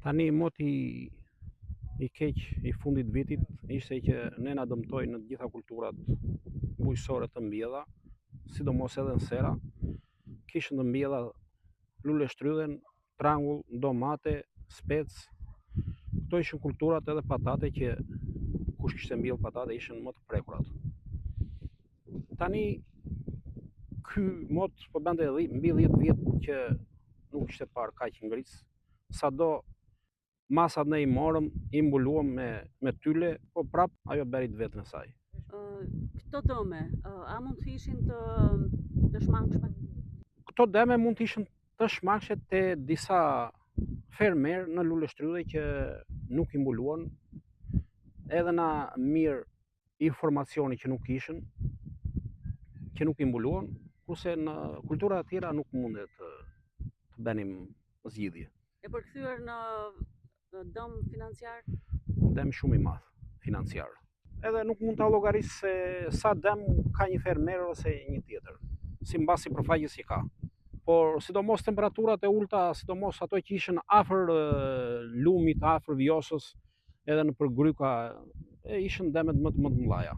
Tani moti i keq i fundit vitit ishte që ne na dëmtoi në të gjitha kulturat bujqësore të mbjedha, sidomos edhe në sera. Kishën të mbjedha lule shtrydhen, trangull, domate, spec. Këto ishin kulturat edhe patate që kush kishte mbjell patate ishin më të prekurat. Tani ky mot po bante mbi 10 vjet që nuk ishte parë kaq ngric, sado masat ne i morëm, i mbuluam me tyle, po prap ajo bëri të vetën e saj. Këto dëme, a mund të ishin të shmangshme? Këto dëme mund të ishin të shmangshme te disa fermer në lule shtrydhe që nuk i mbuluan, edhe na mirë informacioni që nuk ishin, që nuk i mbuluan, kurse në kultura të tjera nuk mundet të bënim zgjidhje. E përkthyer në dëm financiar? Dëm shumë i madh financiar. Edhe nuk mund ta llogaris se sa dëm ka një fermer ose një tjetër, simbas sipërfaqes që ka. Por sidomos temperaturat e ulta, sidomos ato që ishin afër lumit, afër vjosës, edhe nëpër gryka, ishin dëmet më të mëdha.